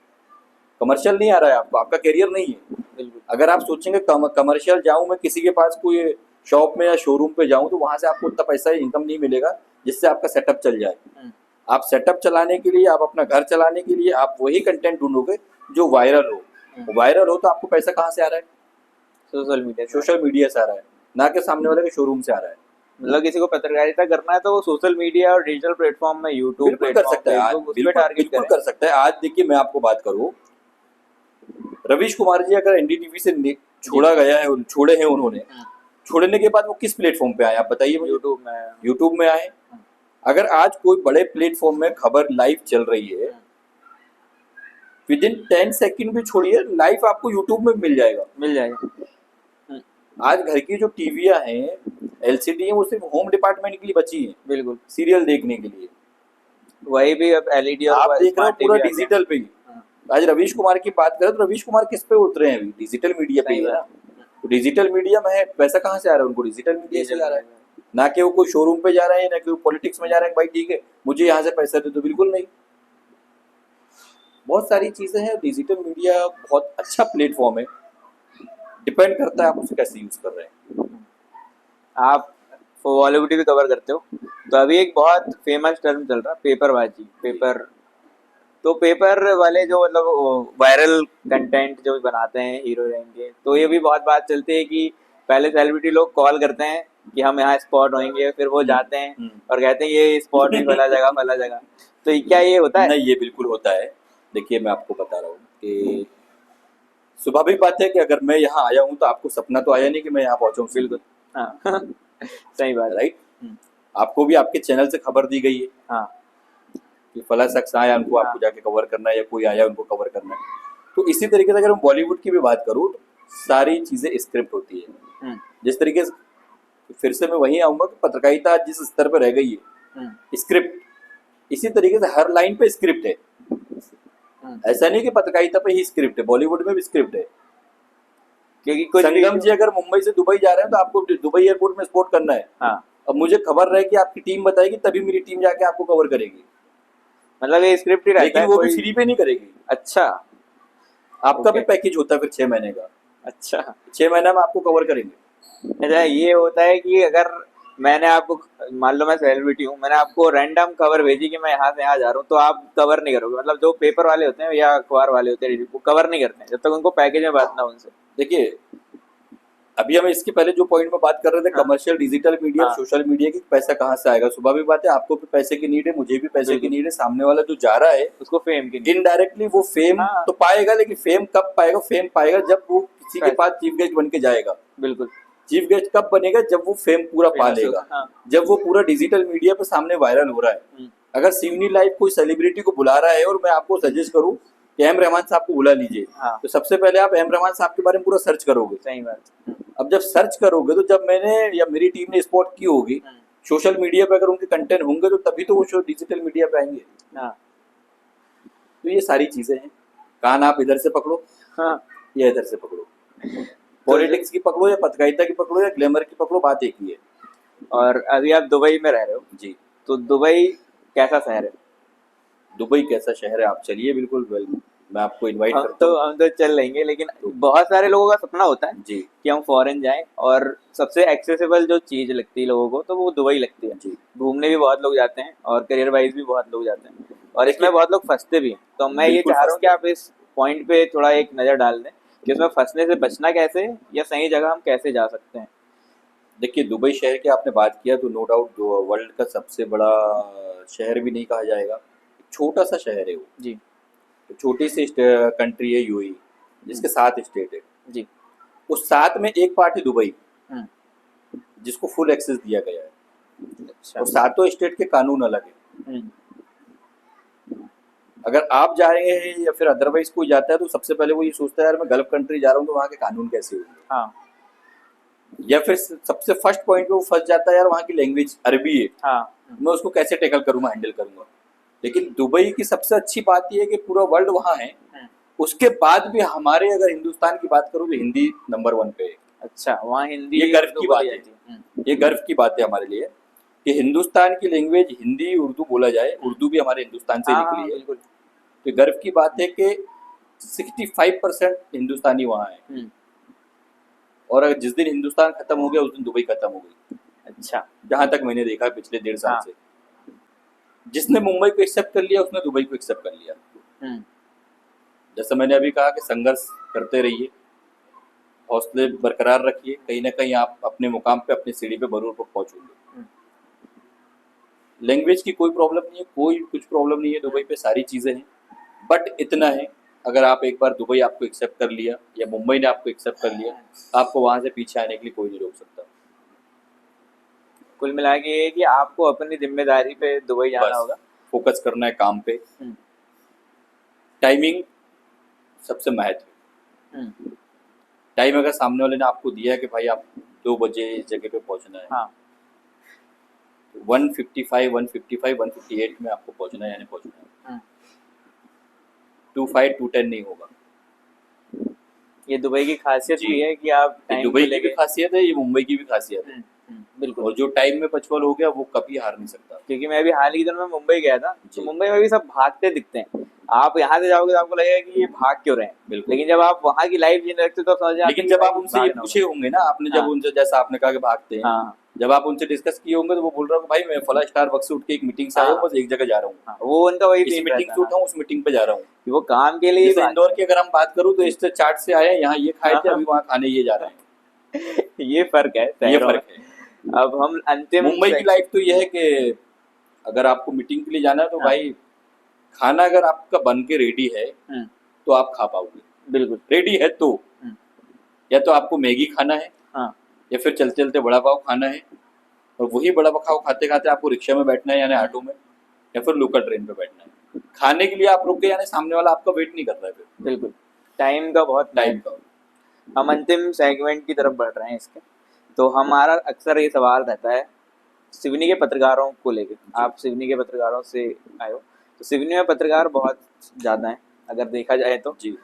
कमर्शियल नहीं आ रहा है आपको, आपका करियर नहीं है। अगर आप सोचेंगे कमर्शियल जाऊं, मैं किसी के पास कोई शॉप में या शोरूम पे जाऊं, तो वहां से आपको उतना पैसा इनकम नहीं मिलेगा जिससे आपका सेटअप चल जाए। आप सेटअप चलाने के लिए, आप अपना घर चलाने के लिए आप वही कंटेंट ढूंढोगे जो वायरल हो। वायरल हो तो आपको पैसा कहाँ से आ रहा है? सोशल मीडिया से आ रहा है, ना कि सामने वाले के शोरूम से आ रहा है। मतलब किसी को पत्रकारिता करना है तो वो सोशल मीडिया और डिजिटल प्लेटफॉर्म में, यूट्यूब बिल्कुल कर सकता है, बिल्कुल कर सकता है। आज देखिए मैं आपको बात करूं, रवीश कुमार जी अगर एनडीटीवी से छोड़ा गया है, छोड़े हैं उन्होंने, छोड़ने के बाद वो किस प्लेटफॉर्म पे आए आप बताइए मुझे? यूट्यूब में आए। अगर आज कोई बड़े प्लेटफॉर्म में खबर लाइव चल रही है, विद इन 10 सेकंड भी छोड़िए, लाइव आपको यूट्यूब में मिल जाएगा। आज घर की जो टीवियां हैं, एलसीडी है, वो सिर्फ होम डिपार्टमेंट के लिए बची है, बिल्कुल सीरियल देखने के लिए। वही भी अब एलईडी और आप देख रहे हो पूरा डिजिटल पे ही। आज रवीश कुमार की बात करें तो रवीश कुमार किस पे उतरे हैं अभी? डिजिटल मीडिया पे ही है ना। तो डिजिटल मीडिया में है, पैसा कहाँ से आ रहा है उनको? डिजिटल मीडिया से आ रहा है, ना कि वो कोई शोरूम पे जा रहे हैं, ना कि वो पॉलिटिक्स में जा रहे हैं। भाई ठीक है, मुझे यहाँ से पैसा दे, तो बिल्कुल नहीं। बहुत सारी चीजें हैं। डिजिटल मीडिया बहुत अच्छा प्लेटफॉर्म है, डिपेंड करता है आप उसे कैसे यूज कर रहे हैं। आप बॉलीवुड भी कवर करते हो, तो अभी एक बहुत फेमस टर्म चल रहा है पेपरबाजी। पेपर, तो पेपर वाले जो मतलब वायरल कंटेंट जो बनाते हैं हीरो हीरोइन के, तो ये भी बहुत बात चलती है कि पहले सेलिब्रिटी लोग कॉल करते हैं कि हम यहाँ स्पॉट होंगे, फिर वो जाते हैं और कहते हैं ये स्पॉट भी फला जगह। तो क्या ये होता है? नहीं, ये बिल्कुल होता है। देखिए मैं आपको बता रहा हूँ कि स्वाभाविक बात है कि अगर मैं यहाँ आया हूँ तो आपको सपना तो आया नहीं कि मैं यहाँ पहुंचा हूँ बिल्कुल। हाँ सही बात है। राइट। हम्म, आपको भी आपके चैनल से खबर दी गई है हाँ कि फला शख्स आया, उनको हाँ आपको जाके कवर करना है, या कोई आया उनको कवर करना है। तो इसी तरीके से अगर हम बॉलीवुड की भी बात करूँ तो सारी चीजें स्क्रिप्ट होती है। हम्म, जिस तरीके से फिर से मैं वहीं आऊंगा कि पत्रकारिता आज जिस स्तर पर रह गई है, हम्म, स्क्रिप्ट, इसी तरीके से हर लाइन पे स्क्रिप्ट है। हम्म। ऐसा नहीं कि पत्रकारिता पे ही स्क्रिप्ट है, बॉलीवुड में भी स्क्रिप्ट है। क्योंकि कुछ भी संगम जी अगर मुंबई से दुबई जा रहे हैं तो आपको दुबई एयरपोर्ट में स्पॉट करना है। हाँ अब मुझे खबर रहे कि आपकी टीम बताएगी तभी मेरी टीम जाके आपको कवर करेगी, मतलब ये स्क्रिप्ट ही रहता लेकिन है वो भी कोई। फ्री पे नहीं करेगी। अच्छा आपका भी ओके। पैकेज होता है फिर 6 महीने का। अच्छा 6 महीना में आपको कवर करेंगे। अच्छा, ये होता है कि अगर मैंने आपको, मान लो मैं सेलिब्रिटी हूँ, मैंने आपको रैंडम खबर भेजी कि मैं यहाँ से यहाँ जा रहा हूँ, तो आप कवर नहीं करोगे? मतलब जो पेपर वाले होते हैं या अखबार वाले होते हैं वो कवर नहीं करते हैं जब तक उनको पैकेज में बात ना हो उनसे। देखिए अभी हम इसके पहले जो पॉइंट में बात कर रहे थे, हाँ कमर्शियल डिजिटल मीडिया और हाँ सोशल मीडिया की, पैसा कहाँ से आएगा? स्वाभाविक बात है, आपको भी पैसे की नीड है, मुझे भी पैसे की बिल्कुल, नीड है, सामने वाला जो जा रहा है उसको फेम की नहीं। इनडायरेक्टली वो फेम हाँ तो पाएगा, लेकिन फेम कब पाएगा? फेम पाएगा जब वो किसी के पैसे, पास चीफ गेस्ट बन के जाएगा। बिल्कुल चीफ गेस्ट कब बनेगा? जब वो फेम पूरा पा फेमस लेगा, होगा। हाँ जब वो पूरा डिजिटल मीडिया पे सामने वायरल हो रहा है। हम्म, अगर सिवनी लाइव कोई सेलिब्रिटी को बुला रहा है और मैं आपको सजेस्ट करूं कि एम रहमान साहब को बुला लीजिए, हाँ तो सबसे पहले आप एम रहमान साहब के बारे में पूरा सर्च करोगे। सही बात। अब जब सर्च करोगे तो जब मैंने या मेरी टीम ने स्पॉट की होगी हम्म, सोशल मीडिया पे, अगर उनके कंटेंट होंगे तो तभी तो वो शो डिजिटल मीडिया पे आएंगे। हाँ तो ये सारी चीजें हैं। कान आप इधर से पकड़ो हाँ या इधर से पकड़ो, पॉलिटिक्स की पकड़ो या पत्रकारिता की पकड़ो या ग्लैमर की पकड़ो, बात एक ही है। और अभी आप दुबई में रह रहे हो, जी। तो दुबई कैसा शहर है? दुबई कैसा शहर है? आप चलिए, बिल्कुल मैं आपको इनवाइट करता हूँ। हम तो चल लेंगे, लेकिन तो बहुत सारे लोगों का सपना होता है जी कि हम फॉरेन जाएं, और सबसे एक्सेसिबल जो चीज लगती है लोगों को तो वो दुबई लगती है। जी। घूमने भी बहुत लोग जाते हैं और करियर वाइज भी बहुत लोग जाते हैं, और इसमें देखिए बहुत लोग फंसते भी हैं। तो मैं ये बिल्कुल चाह रहा हूँ कि फंसते आप इस पॉइंट पे थोड़ा एक नज़र डाल दें कि उसमें फंसने से बचना कैसे है, या सही जगह हम कैसे जा सकते हैं। देखिए दुबई शहर की आपने बात किया तो नो डाउट वर्ल्ड का सबसे बड़ा शहर भी नहीं कहा जाएगा, छोटा सा शहर है वो। जी छोटी सी कंट्री है यूएई, जिसके 7 स्टेट है। जी। उस 7 में एक पार्ट है दुबई, हम्म, जिसको फुल एक्सेस दिया गया है, अच्छा। और 7 स्टेट के कानून अलग है। हम्म, अगर आप जा रहे हैं या फिर अदरवाइज कोई जाता है तो सबसे पहले वो ये सोचता है यार मैं गल्फ कंट्री जा रहा हूँ तो वहाँ के कानून कैसे होंगे, हाँ या फिर सबसे फर्स्ट पॉइंट पे वो फंस जाता है यार वहाँ की लैंग्वेज अरबी है, हाँ मैं उसको कैसे टैकल करूँगा, हैंडल करूँगा। लेकिन दुबई की सबसे अच्छी बात यह है कि पूरा वर्ल्ड वहाँ है, उसके बाद भी हमारे अगर हिंदुस्तान की बात करूँ तो हिंदी नंबर 1 पे है। अच्छा, वहाँ हिंदी ये गर्व तो की बोली बात है, जाती है। ये गर्व की बात है हमारे लिए कि हिंदुस्तान की लैंग्वेज हिंदी उर्दू बोला जाए, उर्दू भी हमारे हिंदुस्तान से ही हाँ हाँ निकली है। बिल्कुल। तो गर्व की बात है कि 65% हिंदुस्तानी वहाँ है, और अगर जिस दिन हिंदुस्तान खत्म हो गया उस दिन दुबई खत्म हो गई, अच्छा जहां तक मैंने देखा है पिछले 1.5 साल हाँ से। जिसने मुंबई को एक्सेप्ट कर लिया उसने दुबई को एक्सेप्ट कर लिया। हम्म, जैसा मैंने अभी कहा कि संघर्ष करते रहिए, हौसले बरकरार रखिए, कहीं ना कहीं आप अपने मुकाम पे अपनी सीढ़ी पे जरूर पहुंचोगे। लैंग्वेज की कोई प्रॉब्लम नहीं है, कोई कुछ प्रॉब्लम नहीं है, दुबई पे सारी चीज़ें हैं। बट इतना है, अगर आप एक बार दुबई आपको एक्सेप्ट कर लिया या मुंबई ने आपको एक्सेप्ट कर लिया, आपको वहाँ से पीछे आने के लिए कोई नहीं रोक सकता। कुल मिला के ये है कि आपको अपनी जिम्मेदारी पे दुबई जाना बस होगा। फोकस करना है काम पे। टाइमिंग सबसे महत्व है। टाइम अगर सामने वाले ने आपको दिया है कि भाई आप 2 बजे इस जगह पे पहुंचना है, हाँ 155, 158 में आपको पहुंचना है, यानी पहुंचना है। 25, 210 नहीं होगा। ये दुबई की खासियत जी। भी है कि आप ये टाइम दुबई को की भी लेके। खासियत है, ये मुंबई की भी खासियत है। बिल्कुल। और जो टाइम में पंचुअल हो गया वो कभी हार नहीं सकता। क्योंकि मैं अभी हाल ही के दिनों में मुंबई गया था, तो जी। मुंबई में भी सब भागते दिखते हैं। आप यहाँ से जाओगे तो आपको लगेगा कि ये भाग क्यों रहे हैं, बिल्कुल। लेकिन जब आप वहाँ की लाइफ जीने लगते हो तो समझ आते लेकिन जब आप उनसे ये पूछे होंगे ना, आपने जब हाँ। उनसे, जैसा आपने कहा कि भागते हैं, हाँ जब आप उनसे डिस्कस किए होंगे तो वो बोल रहा है भाई मैं फला स्टार बक्स से उठ के एक मीटिंग से आया हूँ, बस एक जगह जा रहा हूँ, हाँ, वो उनका वही इस थीम मीटिंग रहता से है। उठा हूँ, उस मीटिंग पे जा रहा हूँ। कि वो काम के लिए ही जैसे भागते इंदौर की अगर हम बात करूँ तो इस चार्ट से आए, यहाँ ये खाए थे, अभी वहाँ खाने ये जा रहे हैं। ये फर्क है ये शहरों फर्क है। में। अब हम अंतिम मुंबई की लाइफ तो यह है कि अगर आपको मीटिंग के लिए जाना है तो हाँ। भाई खाना अगर आपका बन के रेडी है हम्म, तो आप खा पाओगे, बिल्कुल। रेडी है तो। हम्म, या तो आपको मैगी खाना है, हाँ, या फिर चलते चलते बड़ा पाव खाना है, और वही बड़ा पाव खाते खाते आपको रिक्शा में बैठना है यानी ऑटो में, या फिर लोकल ट्रेन पे बैठना है। खाने के लिए आप रुक गए यानी सामने वाला आपका वेट नहीं कर रहा है फिर बिल्कुल। टाइम का बहुत टाइम का। हम अंतिम सेगमेंट की तरफ बढ़ रहे हैं इसके। तो हमारा अक्सर ये सवाल रहता है सिवनी के पत्रकारों को लेके। आप सिवनी के पत्रकारों से आए हो, तो सिवनी में पत्रकार बहुत ज़्यादा हैं अगर देखा जाए तो। जी,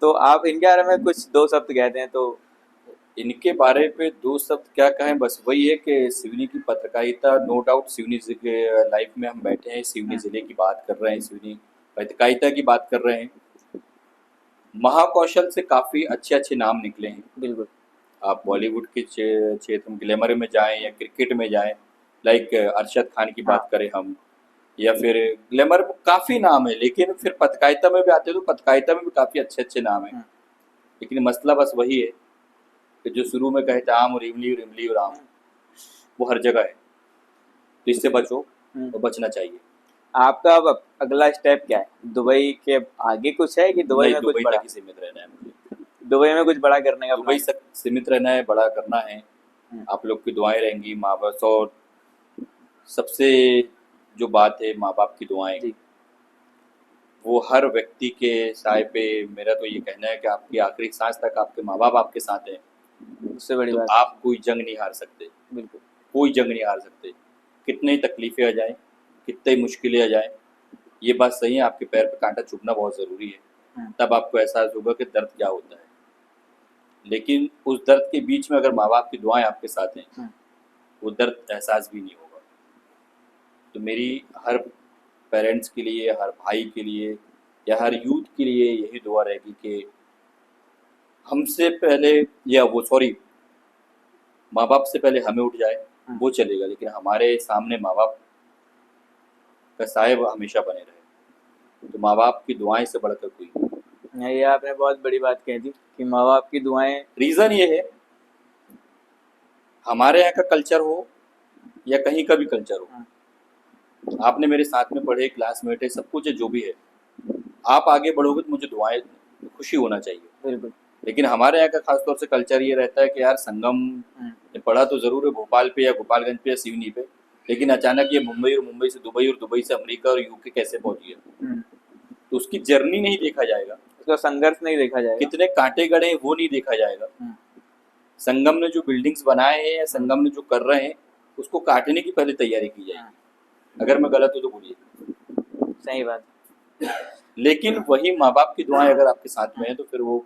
तो आप इनके बारे में कुछ दो शब्द कहते हैं तो। इनके बारे पे दो शब्द क्या कहें, बस वही है कि सिवनी की पत्रकारिता, नो डाउट सिवनी लाइफ में हम बैठे हैं, सिवनी जिले की बात कर रहे हैं, सिवनी पत्रकारिता की बात कर रहे हैं। महाकौशल से काफ़ी अच्छे अच्छे नाम निकले हैं। बिल्कुल। आप बॉलीवुड के क्षेत्र में ग्लैमर में जाएं या क्रिकेट में जाएं, लाइक अरशद खान की बात करें हम, या फिर ग्लैमर में काफ़ी नाम है, लेकिन फिर पत्रकारिता में भी आते हैं तो पत्रकारिता में भी काफ़ी अच्छे अच्छे नाम हैं। लेकिन मसला बस वही है कि जो शुरू में कहते आम और इमली और आम, वो हर जगह है, तो इससे बचो और बचना चाहिए। आपका अब अगला स्टेप क्या है? दुबई के आगे कुछ है कि दुबई नहीं, में कुछ दुबई बड़ा? तक ही सीमित रहना है मुझे, दुबई में कुछ बड़ा करने का दुबई प्लान? तक सीमित रहना है, बड़ा करना है। आप लोग की दुआएं रहेंगी, माँ बाप, और सबसे जो बात है माँ बाप की दुआएं, जी, वो हर व्यक्ति के साय पे, मेरा तो ये कहना है कि आपकी आखिरी सांस तक आपके माँ बाप आपके साथ हैं, उससे बड़ी तो बात आप कोई जंग नहीं हार सकते, बिल्कुल। कोई जंग नहीं हार सकते। कितनी तकलीफें आ जाएं, कितनी मुश्किलें आ जाएं, ये बात सही है, आपके पैर पे कांटा चुभना बहुत ज़रूरी है, तब आपको एहसास होगा कि दर्द क्या होता है। लेकिन उस दर्द के बीच में अगर माँ बाप की दुआएं आपके साथ हैं, वो दर्द एहसास भी नहीं होगा। तो मेरी हर पेरेंट्स के लिए, हर भाई के लिए, या हर यूथ के लिए यही दुआ रहेगी कि हमसे पहले, या वो सॉरी, माँ बाप से पहले हमें उठ जाए वो चलेगा, लेकिन हमारे सामने माँ बाप का साहिब हमेशा बने रहे। तो माँ बाप की दुआएं से बढ़कर कोई नहीं। ये आपने बहुत बड़ी बात कह दी कि माँ बाप की दुआएं। रीज़न ये है, हमारे यहाँ का कल्चर हो या कहीं का भी कल्चर हो, आपने मेरे साथ में पढ़े, क्लासमेट है, सब कुछ है, जो भी है, आप आगे बढ़ोगे तो मुझे दुआएं, खुशी होना चाहिए। बिल्कुल। लेकिन हमारे यहाँ का खासतौर से कल्चर ये रहता है कि यार संगम ने पढ़ा तो ज़रूर है भोपाल पे या गोपालगंज पे या सिवनी पे, लेकिन अचानक ये मुंबई, और मुंबई से दुबई, और दुबई से अमेरिका और यूके कैसे पहुँच गया, तो उसकी जर्नी नहीं देखा जाएगा, उसका संघर्ष नहीं देखा जाएगा, कितने कांटे गड़े हैं वो नहीं देखा जाएगा। संगम ने जो बिल्डिंग्स बनाए हैं या संगम ने जो कर रहे हैं, उसको काटने की पहले तैयारी की जाएगी। अगर मैं गलत हूँ तो बोलिए। सही बात। लेकिन वही माँ बाप की दुआएं अगर आपके साथ में है तो फिर वो,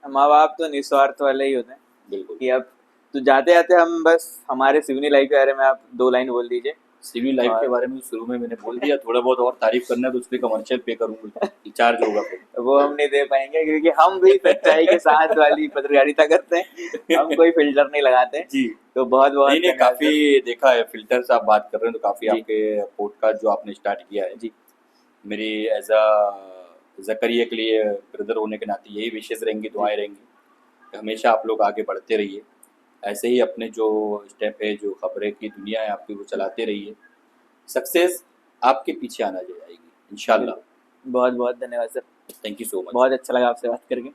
माँ बाप तो निस्वार्थ वाले ही होते हैं। बिल्कुल। कि अब तो जाते जाते हम बस हमारे सिवनी लाइफ के बारे में आप दो लाइन बोल दीजिए। सिविल लाइफ के बारे में शुरू में मैंने बोल दिया, थोड़ा बहुत और तारीफ करना है तो उसके कमर्शियल पे करूंगा, रिचार्ज होगा फिर। वो हम नहीं दे पाएंगे क्योंकि हम भी सच्चाई के साथ वाली पत्रकारिता करते हैं, हम कोई फिल्टर नहीं लगाते जी, तो बहुत बहुत नहीं काफी देखा है फिल्टर से आप बात कर रहे हैं, तो काफी जी। आपके पॉडकास्ट जो आपने स्टार्ट किया है जी, मेरी एज अ जकरिया के लिए ब्रदर होने के नाते यही विशेष रहेंगी, दुआएं रहेंगी कि हमेशा आप लोग आगे बढ़ते रहिए, ऐसे ही अपने जो स्टेप है, जो खबरें की दुनिया है आपकी, वो चलाते रहिए, सक्सेस आपके पीछे आना जाएगी इंशाल्लाह। बहुत बहुत धन्यवाद sir, thank you so much. बहुत अच्छा लगा आपसे बात करके।